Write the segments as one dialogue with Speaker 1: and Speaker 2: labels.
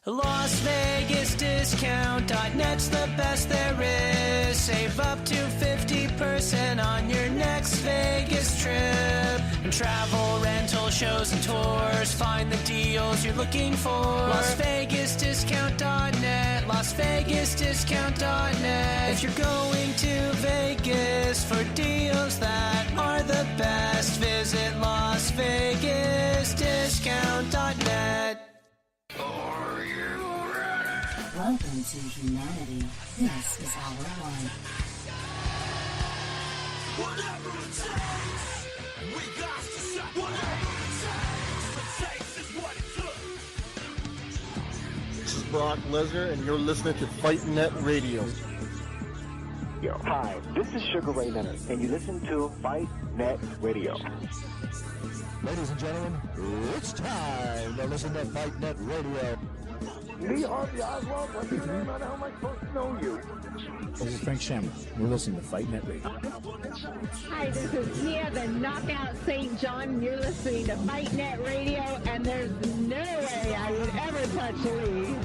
Speaker 1: Las Vegas Discount.net's the best there is. Save up to 50% on your next Vegas trip. And travel, rental, shows, and tours. Find the deals you're looking for. Las Vegas Discount.net. Las Vegas Discount.net. If you're going to Vegas for deals that are the best, visit Las Vegas Discount.net.
Speaker 2: Welcome to humanity. This is our one.
Speaker 3: Whatever it takes, we got to shut. Whatever it takes is what it took.
Speaker 4: This is Brock Lesnar, and you're listening to Fight Net Radio.
Speaker 5: Yo, hi, this is Sugar Ray Leonard, and you listen to Fight Net Radio.
Speaker 6: Ladies and gentlemen, it's time to listen to Fight Net Radio.
Speaker 5: Lee Harvey Oswald, what's your name? How am I supposed to know you?
Speaker 6: This is Frank Shamrock. You're listening to Fight Net Radio.
Speaker 7: Hi, this is Tia, the Knockout St. John. You're listening to Fight Net Radio, and there's no way I would ever touch Lee.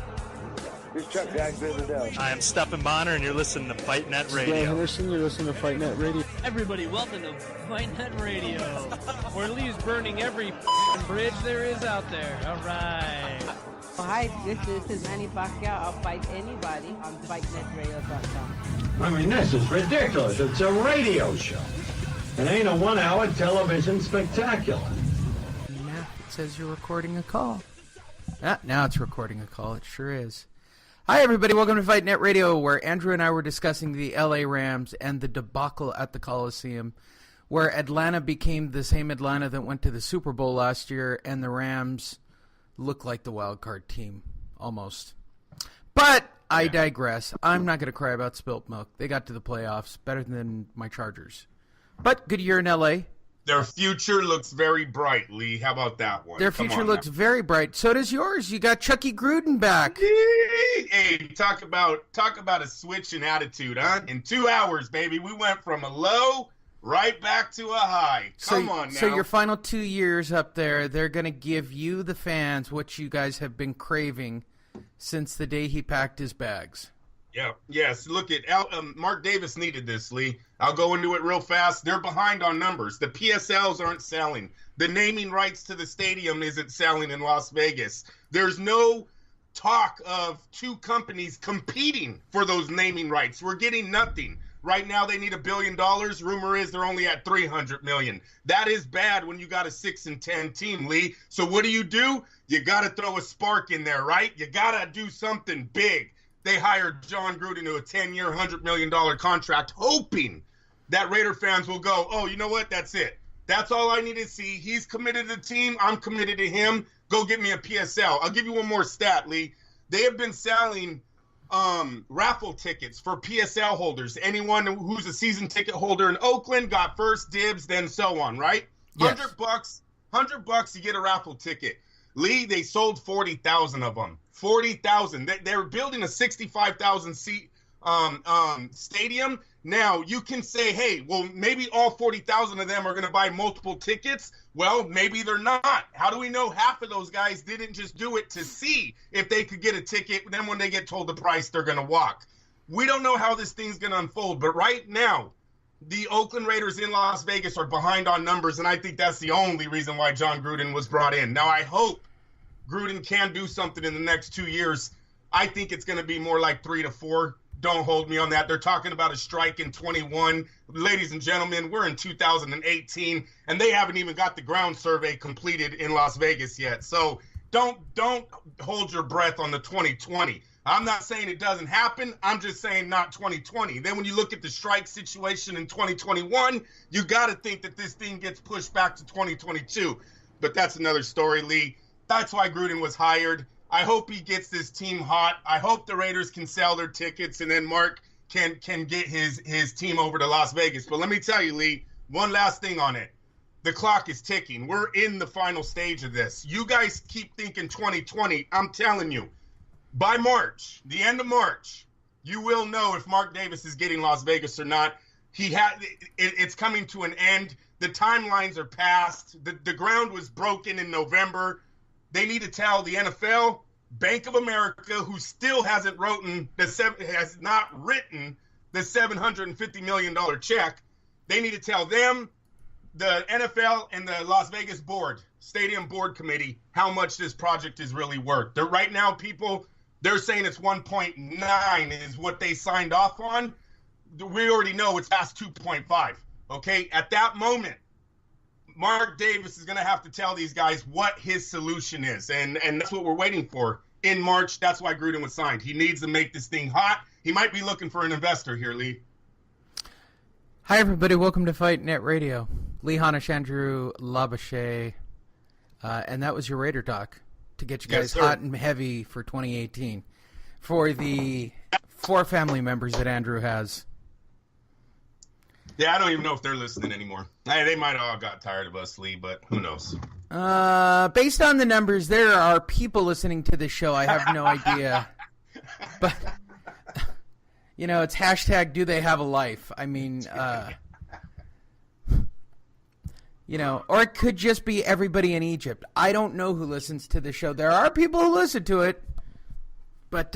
Speaker 5: This is Chuck Jackson.
Speaker 8: I am Stephen Bonner, and you're listening to Fight Net Radio.
Speaker 4: Dan Henderson, you're listening to Fight Net Radio.
Speaker 9: Everybody, welcome to Fight Net Radio, where Lee's burning every bridge there is out there. All right.
Speaker 10: Hi, this is Manny Pacquiao. I'll fight anybody on FightNetRadio.com.
Speaker 11: I mean, this is ridiculous. It's a radio show. It ain't a 1 hour television spectacular.
Speaker 12: Now it says you're recording a call. Now it's recording a call. It sure is. Hi, everybody. Welcome to Fight Net Radio, where Andrew and I were discussing the LA Rams and the debacle at the Coliseum, where Atlanta became the same Atlanta that went to the Super Bowl last year, and the Rams look like the wild card team, almost. But I digress. I'm not going to cry about spilt milk. They got to the playoffs better than my Chargers. But good year in L.A.
Speaker 13: Their future looks very bright, Lee. How about that one?
Speaker 12: Their future looks very bright. So does yours. You got Chucky Gruden back.
Speaker 13: Hey, talk about a switch in attitude, huh? In 2 hours, baby, we went from a low right back to a high. Come on now.
Speaker 12: So your final 2 years up there, they're going to give you, the fans, what you guys have been craving since the day he packed his bags.
Speaker 13: Yeah. Yes. Look at Mark Davis needed this, Lee. I'll go into it real fast. They're behind on numbers. The PSLs aren't selling. The naming rights to the stadium isn't selling in Las Vegas. There's no talk of two companies competing for those naming rights. We're getting nothing. Right now, they need $1 billion. Rumor is they're only at $300 million. That is bad when you got a 6-10 team, Lee. So what do? You got to throw a spark in there, right? You got to do something big. They hired John Gruden to a 10-year, $100 million contract, hoping that Raider fans will go, oh, you know what? That's it. That's all I need to see. He's committed to the team. I'm committed to him. Go get me a PSL. I'll give you one more stat, Lee. They have been selling raffle tickets for PSL holders. Anyone who's a season ticket holder in Oakland got first dibs, then so on, right?
Speaker 12: Yes.
Speaker 13: $100 to get a raffle ticket. Lee, they sold 40,000 of them. 40,000. They're building a 65,000 seat stadium. Now you can say, hey, well, maybe all 40,000 of them are going to buy multiple tickets. Well, maybe they're not. How do we know half of those guys didn't just do it to see if they could get a ticket? Then when they get told the price, they're going to walk. We don't know how this thing's going to unfold. But right now, the Oakland Raiders in Las Vegas are behind on numbers. And I think that's the only reason why John Gruden was brought in. Now, I hope Gruden can do something in the next 2 years. I think it's going to be more like 3 to 4. Don't hold me on that. They're talking about a strike in 21. Ladies and gentlemen, we're in 2018, and they haven't even got the ground survey completed in Las Vegas yet. So don't hold your breath on the 2020. I'm not saying it doesn't happen. I'm just saying not 2020. Then when you look at the strike situation in 2021, you got to think that this thing gets pushed back to 2022. But that's another story, Lee. That's why Gruden was hired. I hope he gets this team hot. I hope the Raiders can sell their tickets, and then Mark can get his team over to Las Vegas. But let me tell you, Lee, one last thing on it. The clock is ticking. We're in the final stage of this. You guys keep thinking 2020. I'm telling you, by March, the end of March, you will know if Mark Davis is getting Las Vegas or not. It's coming to an end. The timelines are passed. The ground was broken in November. They need to tell the NFL, Bank of America, who still has not written the $750 million check, they need to tell them, the NFL and the Las Vegas Stadium Board Committee, how much this project is really worth. Right now, they're saying it's 1.9 is what they signed off on. We already know it's past 2.5. Okay, at that moment, Mark Davis is going to have to tell these guys what his solution is, and that's what we're waiting for in March. That's why Gruden was signed. He needs to make this thing hot. He might be looking for an investor here, Lee.
Speaker 12: Hi, everybody. Welcome to Fight Net Radio. Lee Hanish, Andrew Labouche, and that was your Raider Talk to get you guys hot and heavy for 2018 for the 4 family members that Andrew has.
Speaker 13: Yeah, I don't even know if they're listening anymore. They might have all got tired of us, Lee, but who knows?
Speaker 12: Based on the numbers, there are people listening to this show. I have no idea. But, it's hashtag do they have a life? I mean, or it could just be everybody in Egypt. I don't know who listens to the show. There are people who listen to it, but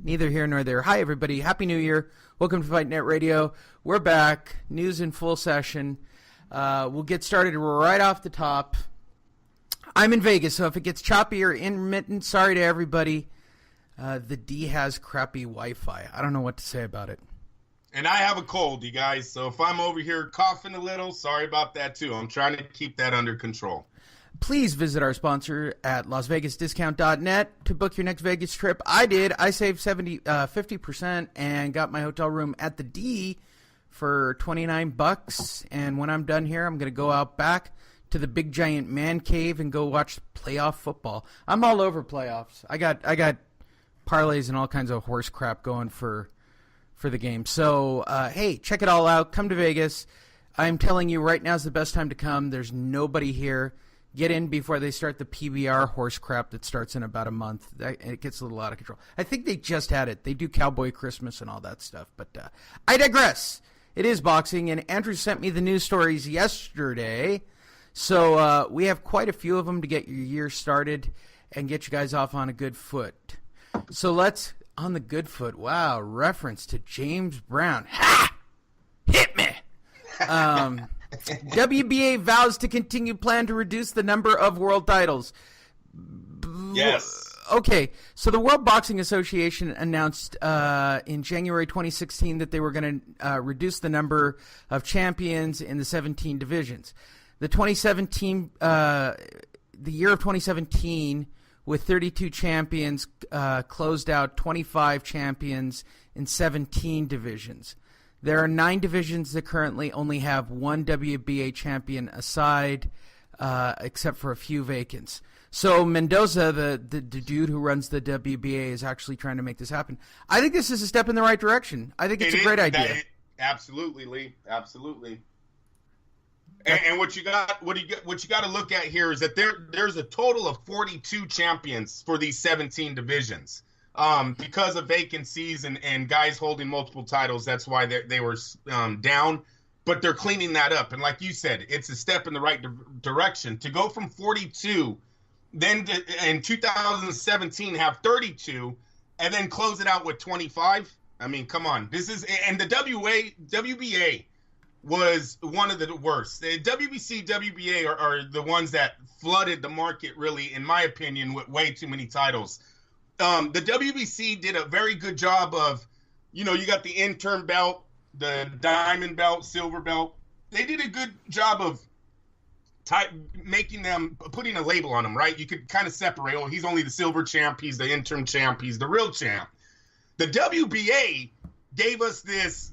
Speaker 12: neither here nor there. Hi, everybody. Happy New Year. Welcome to Fight Net Radio. We're back. News in full session. We'll get started right off the top. I'm in Vegas, so if it gets choppy or intermittent, sorry to everybody. The D has crappy Wi-Fi. I don't know what to say about it.
Speaker 13: And I have a cold, you guys, so if I'm over here coughing a little, sorry about that, too. I'm trying to keep that under control.
Speaker 12: Please visit our sponsor at LasVegasDiscount.net to book your next Vegas trip. I did. I saved 50% and got my hotel room at the D for $29. And when I'm done here, I'm going to go out back to the big giant man cave and go watch playoff football. I'm all over playoffs. I got parlays and all kinds of horse crap going for the game. So, hey, check it all out. Come to Vegas. I'm telling you right now is the best time to come. There's nobody here. Get in before they start the PBR horse crap that starts in about a month. It gets a little out of control. I think they just had it. They do Cowboy Christmas and all that stuff. But I digress. It is boxing, and Andrew sent me the news stories yesterday. So we have quite a few of them to get your year started and get you guys off on a good foot. So let's, on the good foot, wow, reference to James Brown. Ha! Hit me! WBA vows to continue plan to reduce the number of world titles.
Speaker 13: Yes.
Speaker 12: Okay, so the World Boxing Association announced in January 2016 that they were going to reduce the number of champions in the 17 divisions. The year of 2017, with 32 champions, closed out 25 champions in 17 divisions. There are 9 divisions that currently only have one WBA champion aside, except for a few vacants. So Mendoza, the dude who runs the WBA, is actually trying to make this happen. I think this is a step in the right direction. I think it's a great idea.
Speaker 13: Absolutely, Lee. Absolutely. And what you got to look at here is that there's a total of 42 champions for these 17 divisions. Because of vacancies and guys holding multiple titles, that's why they were down. But they're cleaning that up. And like you said, it's a step in the right direction. To go from 42, then in 2017 have 32, and then close it out with 25. I mean, come on. And the WBA was one of the worst. The WBC, WBA are the ones that flooded the market, really, in my opinion, with way too many titles. The WBC did a very good job of, you got the interim belt, the diamond belt, silver belt. They did a good job of putting a label on them, right? You could kind of separate, he's only the silver champ, he's the interim champ, he's the real champ. The WBA gave us this,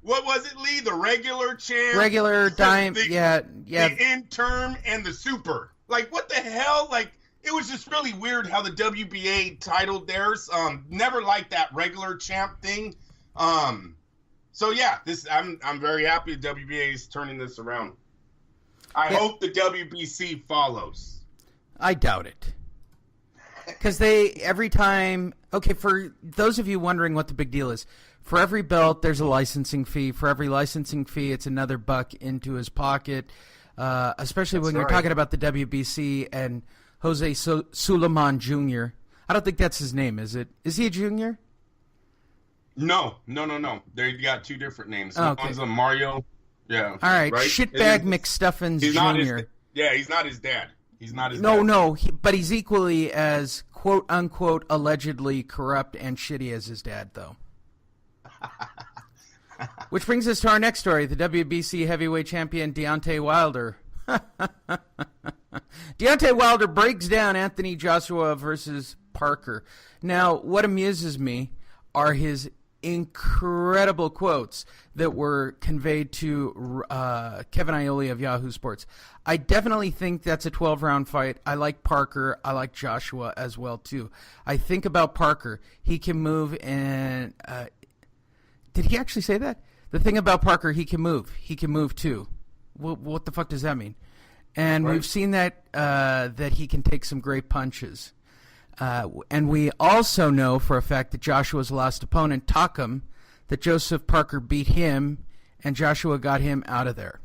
Speaker 13: what was it, Lee? The regular champ?
Speaker 12: Regular, yeah.
Speaker 13: The interim and the super. Like, what the hell? Like, it was just really weird how the WBA titled theirs. Never liked that regular champ thing. So yeah, I'm very happy the WBA is turning this around. I hope the WBC follows.
Speaker 12: I doubt it. Because every time, for those of you wondering what the big deal is, for every belt, there's a licensing fee. For every licensing fee, it's another buck into his pocket, especially when you're talking about the WBC and Jose Sulaiman Jr. I don't think that's his name, is it? Is he a junior?
Speaker 13: No. They got two different names.
Speaker 12: Oh, okay.
Speaker 13: One's a Mario. Yeah.
Speaker 12: All right. Shitbag McStuffins Jr.
Speaker 13: He's not his dad. He's not his dad.
Speaker 12: No, but he's equally as quote-unquote allegedly corrupt and shitty as his dad, though. Which brings us to our next story. The WBC heavyweight champion Deontay-Wilder. Deontay-Wilder breaks down Anthony Joshua versus Parker. Now, what amuses me are his incredible quotes that were conveyed to Kevin Aioli of Yahoo Sports. I definitely think that's a 12-round fight. I like Parker. I like Joshua as well, too. I think about Parker. He can move and... did he actually say that? The thing about Parker, he can move. He can move, too. What the fuck does that mean? And we've seen that that he can take some great punches. And we also know for a fact that Joshua's last opponent, Takam, that Joseph Parker beat him and Joshua got him out of there.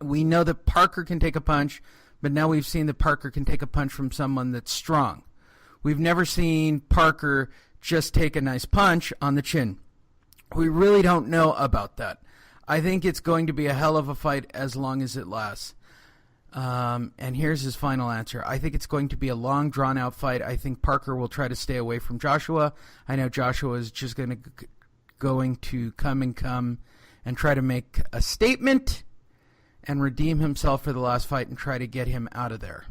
Speaker 12: We know that Parker can take a punch, but now we've seen that Parker can take a punch from someone that's strong. We've never seen Parker just take a nice punch on the chin. We really don't know about that. I think it's going to be a hell of a fight as long as it lasts. And here's his final answer. I think it's going to be a long, drawn-out fight. I think Parker will try to stay away from Joshua. I know Joshua is just going to come and try to make a statement and redeem himself for the last fight and try to get him out of there.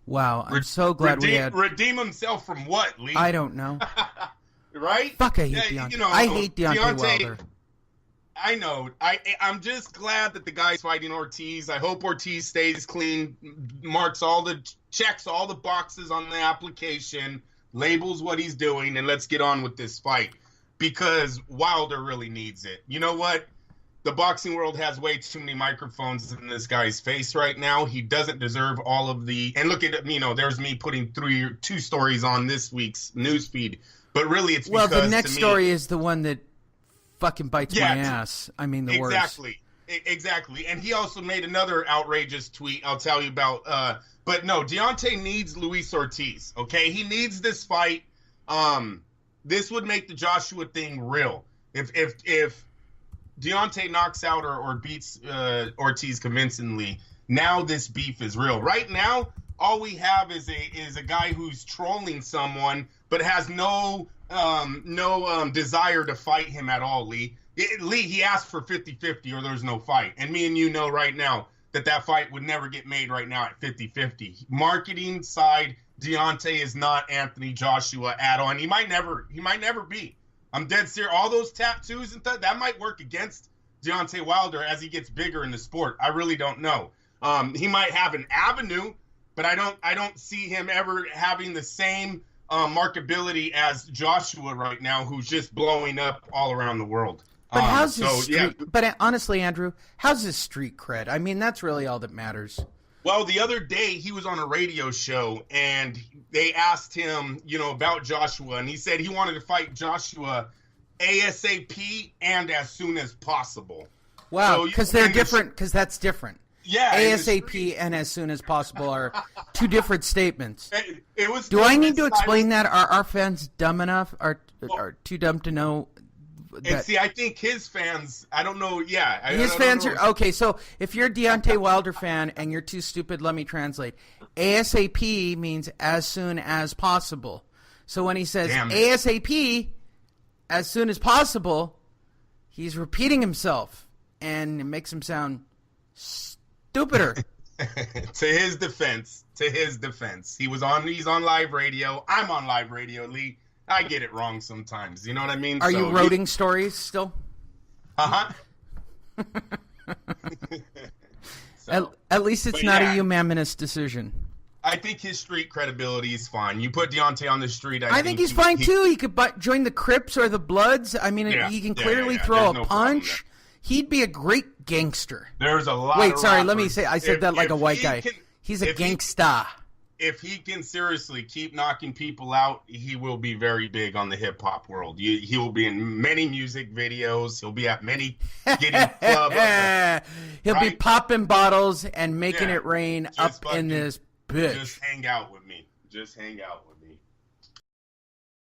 Speaker 12: Wow, I'm so glad we had...
Speaker 13: Redeem himself from what, Lee?
Speaker 12: I don't know.
Speaker 13: Right?
Speaker 12: Fuck, I hate Deontay. I hate Deontay Wilder.
Speaker 13: I know. I'm just glad that the guy's fighting Ortiz. I hope Ortiz stays clean, checks all the boxes on the application, labels what he's doing, and let's get on with this fight. Because Wilder really needs it. You know what? The boxing world has way too many microphones in this guy's face right now. He doesn't deserve all of the... And look at, there's me putting two stories on this week's news feed. But really, it's because...
Speaker 12: Well, the next story is the one that fucking bites my ass. I mean, the worst.
Speaker 13: Exactly. And he also made another outrageous tweet I'll tell you about. But no, Deontay needs Luis Ortiz, okay? He needs this fight. This would make the Joshua thing real. If Deontay knocks out or beats Ortiz convincingly, now this beef is real. Right now, all we have is a guy who's trolling someone but has no desire to fight him at all, Lee. Lee, he asked for 50-50 or there's no fight. And me and you know right now that fight would never get made right now at 50-50. Marketing side, Deontay is not Anthony Joshua at all. And he might never be. I'm dead serious. All those tattoos and that might work against Deontay Wilder as he gets bigger in the sport. I really don't know. He might have an avenue, but I don't see him ever having the same markability as Joshua right now, who's just blowing up all around the world.
Speaker 12: But But honestly, Andrew, how's his street cred? I mean, that's really all that matters.
Speaker 13: Well, the other day he was on a radio show and they asked him, about Joshua, and he said he wanted to fight Joshua ASAP and as soon as possible.
Speaker 12: Wow, because they're different. Because that's different.
Speaker 13: Yeah,
Speaker 12: ASAP and as soon as possible are two different statements.
Speaker 13: It
Speaker 12: Do I need to explain that? Are our fans dumb enough? Are too dumb to know?
Speaker 13: And see, I think his fans, I don't know,
Speaker 12: his fans are, okay, so if you're a Deontay Wilder fan and you're too stupid, let me translate. ASAP means as soon as possible. So when he says ASAP, as soon as possible, he's repeating himself, and it makes him sound stupider.
Speaker 13: To his defense, he's on live radio. I'm on live radio, Lee. I get it wrong sometimes. You know what I mean?
Speaker 12: Are you roading stories still?
Speaker 13: Uh-huh.
Speaker 12: At least it's not a unanimous decision.
Speaker 13: I think his street credibility is fine. You put Deontay on the street, I
Speaker 12: think he's fine too. He could join the Crips or the Bloods. I mean, he can clearly throw a punch. He'd be a great gangster.
Speaker 13: There's a lot
Speaker 12: Wait, sorry, let me say, I said that like a white guy. He's a gangsta.
Speaker 13: If he can seriously keep knocking people out, he will be very big on the hip-hop world. He will be in many music videos. He'll be at many getting club.
Speaker 12: He'll be popping bottles and making it rain up in this bitch.
Speaker 13: Just hang out with me.